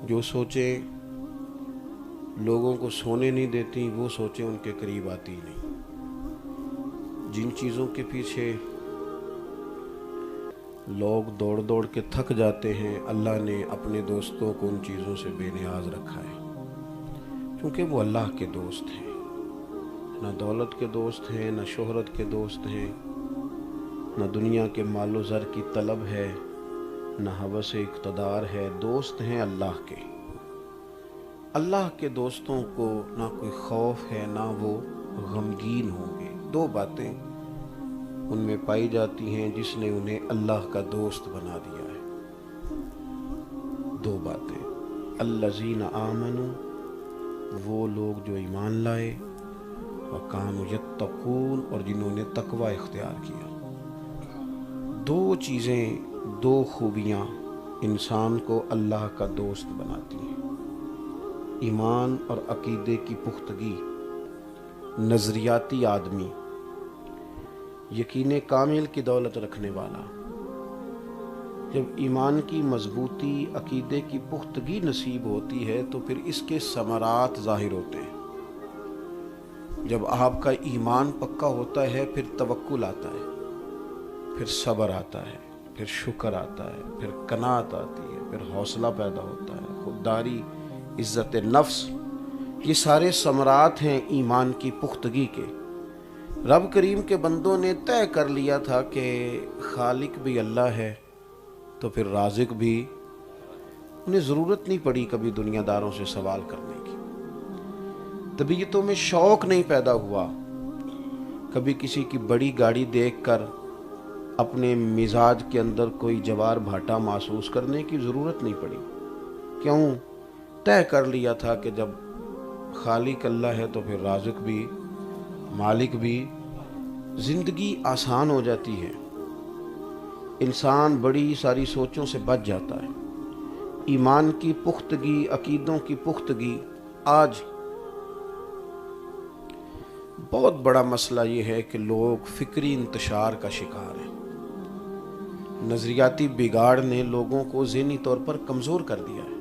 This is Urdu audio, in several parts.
جو سوچیں لوگوں کو سونے نہیں دیتی، وہ سوچیں ان کے قریب آتی ہی نہیں۔ جن چیزوں کے پیچھے لوگ دوڑ دوڑ کے تھک جاتے ہیں، اللہ نے اپنے دوستوں کو ان چیزوں سے بے نیاز رکھا ہے، کیونکہ وہ اللہ کے دوست ہیں۔ نہ دولت کے دوست ہیں، نہ شہرت کے دوست ہیں، نہ دنیا کے مال و زر کی طلب ہے، نہ ہوس اقتدار ہے۔ دوست ہیں اللہ کے۔ اللہ کے دوستوں کو نہ کوئی خوف ہے، نہ وہ غمگین ہوں گے۔ دو باتیں ان میں پائی جاتی ہیں جس نے انہیں اللہ کا دوست بنا دیا ہے۔ دو باتیں: الذین آمنوا، وہ لوگ جو ایمان لائے، وکانوا یتقون، اور جنہوں نے تقوی اختیار کیا۔ دو چیزیں، دو خوبیاں انسان کو اللہ کا دوست بناتی ہیں: ایمان اور عقیدے کی پختگی۔ نظریاتی آدمی، یقین کامل کی دولت رکھنے والا، جب ایمان کی مضبوطی، عقیدے کی پختگی نصیب ہوتی ہے تو پھر اس کے ثمرات ظاہر ہوتے ہیں۔ جب آپ کا ایمان پکا ہوتا ہے پھر توکل آتا ہے، پھر صبر آتا ہے، پھر شکر آتا ہے، پھر قناعت آتی ہے، پھر حوصلہ پیدا ہوتا ہے، خودداری، عزت نفس۔ یہ سارے ثمرات ہیں ایمان کی پختگی کے۔ رب کریم کے بندوں نے طے کر لیا تھا کہ خالق بھی اللہ ہے تو پھر رازق بھی۔ انہیں ضرورت نہیں پڑی کبھی دنیا داروں سے سوال کرنے کی، طبیعتوں میں شوق نہیں پیدا ہوا کبھی کسی کی بڑی گاڑی دیکھ کر اپنے مزاج کے اندر کوئی جوار بھاٹا محسوس کرنے کی ضرورت نہیں پڑی۔ کیوں؟ طے کر لیا تھا کہ جب خالق اللہ ہے تو پھر رازق بھی، مالک بھی۔ زندگی آسان ہو جاتی ہے، انسان بڑی ساری سوچوں سے بچ جاتا ہے۔ ایمان کی پختگی، عقیدوں کی پختگی۔ آج بہت بڑا مسئلہ یہ ہے کہ لوگ فکری انتشار کا شکار ہیں۔ نظریاتی بگاڑ نے لوگوں کو ذہنی طور پر کمزور کر دیا ہے۔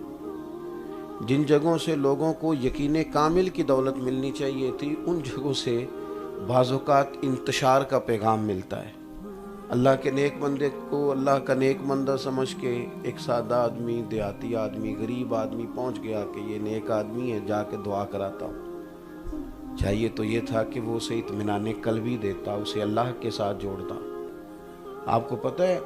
جن جگہوں سے لوگوں کو یقین کامل کی دولت ملنی چاہیے تھی، ان جگہوں سے بعض اوقات انتشار کا پیغام ملتا ہے۔ اللہ کے نیک بندے کو اللہ کا نیک بندہ سمجھ کے ایک سادہ آدمی، دیہاتی آدمی، غریب آدمی پہنچ گیا کہ یہ نیک آدمی ہے، جا کے دعا کراتا ہوں۔ چاہیے تو یہ تھا کہ وہ اسے اطمینان قلبی دیتا، اسے اللہ کے ساتھ جوڑتا۔ آپ کو پتہ ہے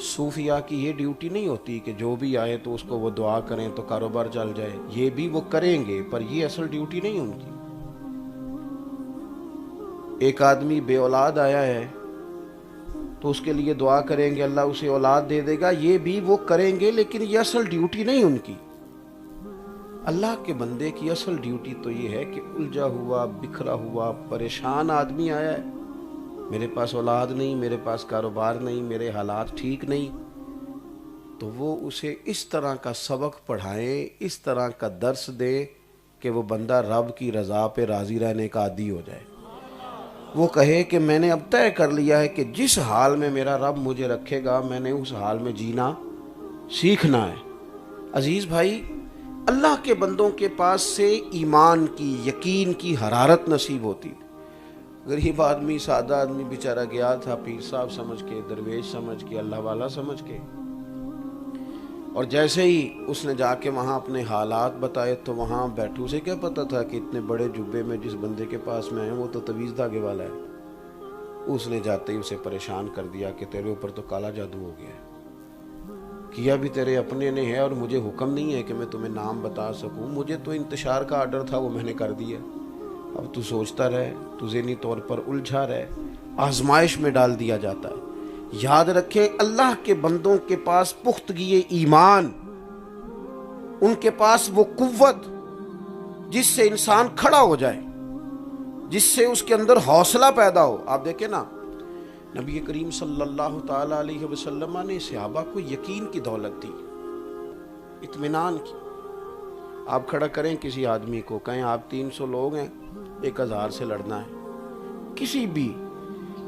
صوفیاء کی یہ ڈیوٹی نہیں ہوتی کہ جو بھی آئے تو اس کو وہ دعا کریں تو کاروبار چل جائے۔ یہ بھی وہ کریں گے پر یہ اصل ڈیوٹی نہیں ان کی۔ ایک آدمی بے اولاد آیا ہے تو اس کے لیے دعا کریں گے، اللہ اسے اولاد دے دے گا، یہ بھی وہ کریں گے، لیکن یہ اصل ڈیوٹی نہیں ان کی۔ اللہ کے بندے کی اصل ڈیوٹی تو یہ ہے کہ الجھا ہوا، بکھرا ہوا، پریشان آدمی آیا ہے، میرے پاس اولاد نہیں، میرے پاس کاروبار نہیں، میرے حالات ٹھیک نہیں، تو وہ اسے اس طرح کا سبق پڑھائیں، اس طرح کا درس دیں کہ وہ بندہ رب کی رضا پہ راضی رہنے کا عادی ہو جائے۔ وہ کہے کہ میں نے اب طے کر لیا ہے کہ جس حال میں میرا رب مجھے رکھے گا میں نے اس حال میں جینا سیکھنا ہے۔ عزیز بھائی، اللہ کے بندوں کے پاس سے ایمان کی، یقین کی حرارت نصیب ہوتی تھی۔ غریب آدمی، سادہ آدمی بیچارہ گیا تھا پیر صاحب سمجھ کے، درویش سمجھ کے، اللہ والا سمجھ کے، اور جیسے ہی اس نے جا کے وہاں اپنے حالات بتائے تو وہاں بیٹھو سے کیا پتا تھا کہ اتنے بڑے جبے میں جس بندے کے پاس میں ہے وہ تو تویز دھاگے والا ہے۔ اس نے جاتے ہی اسے پریشان کر دیا کہ تیرے اوپر تو کالا جادو ہو گیا ہے، کیا بھی تیرے اپنے نے ہے اور مجھے حکم نہیں ہے کہ میں تمہیں نام بتا سکوں، مجھے تو انتشار کا آرڈر تھا وہ میں نے کر دیا، اب تو سوچتا رہے، تو ذہنی طور پر الجھا رہے، آزمائش میں ڈال دیا جاتا ہے۔ یاد رکھیں اللہ کے بندوں کے پاس پختگی ایمان، ان کے پاس وہ قوت جس سے انسان کھڑا ہو جائے، جس سے اس کے اندر حوصلہ پیدا ہو۔ آپ دیکھیں نا، نبی کریم صلی اللہ تعالی علیہ وسلم نے صحابہ کو یقین کی دولت دی، اطمینان کی۔ آپ کھڑا کریں کسی آدمی کو، کہیں آپ 300 لوگ ہیں، 1000 سے لڑنا ہے، کسی بھی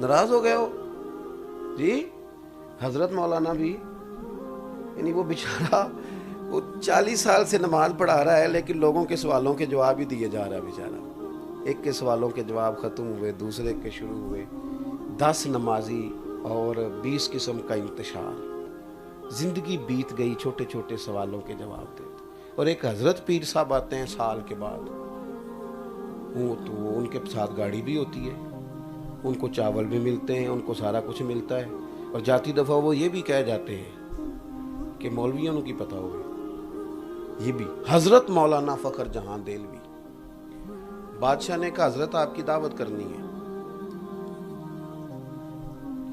ناراض ہو گئے ہو جی؟ حضرت مولانا بھی, یعنی وہ بیچارہ وہ 40 سال سے نماز پڑھا رہا ہے لیکن لوگوں کے سوالوں کے جواب ہی دیے جا رہا ہے بیچارہ. ایک کے سوالوں کے جواب ختم ہوئے, دوسرے کے شروع ہوئے, 10 نمازی اور 20 قسم کا انتشار. زندگی بیت گئی چھوٹے چھوٹے سوالوں کے جواب دیتے. اور ایک حضرت پیر صاحب آتے ہیں سال کے بعد, وہ تو ان کے ساتھ گاڑی بھی ہوتی ہے, ان کو چاول بھی ملتے ہیں, ان کو سارا کچھ ملتا ہے, اور جاتی دفعہ وہ یہ بھی کہہ جاتے ہیں کہ مولویوں کی پتہ ہوگی. یہ بھی حضرت مولانا فخر جہاں دہلوی. بادشاہ نے کہا حضرت آپ کی دعوت کرنی ہے.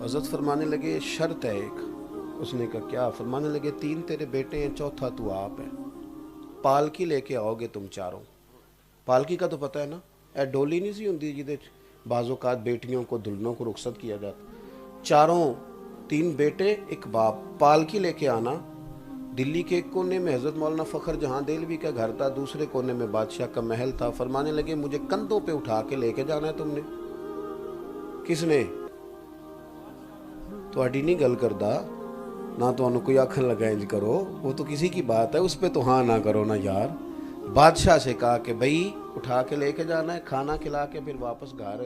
حضرت فرمانے لگے شرط ہے ایک. اس نے کہا کیا؟ فرمانے لگے 3 تیرے بیٹے ہیں, چوتھا تو آپ ہے. پالکی لے کے آؤ گے تم چاروں. پالکی کا تو پتہ ہے نا, اے ڈولی نہیں سی ہوندی جہدے بعض اوقات بیٹیوں کو دلہنوں کو رخصت کیا جاتا. چاروں, 3 بیٹے ایک باپ, پالکی لے کے آنا. دلی کے ایک کونے میں حضرت مولانا فخر جہاں دہلوی کا گھر تھا, دوسرے کونے میں بادشاہ کا محل تھا. فرمانے لگے مجھے کندھوں پہ اٹھا کے لے کے جانا ہے تم نے. کس نے؟ تہاڈی نہیں گل کردا نہ, تمہیں کوئی آکھن لگا انج کرو, وہ تو کسی کی بات ہے, اس پہ تو ہاں نہ کرو نا یار. بادشاہ سے کہا کہ بھائی اٹھا کے لے کے جانا ہے, کھانا کھلا کے پھر واپس گھر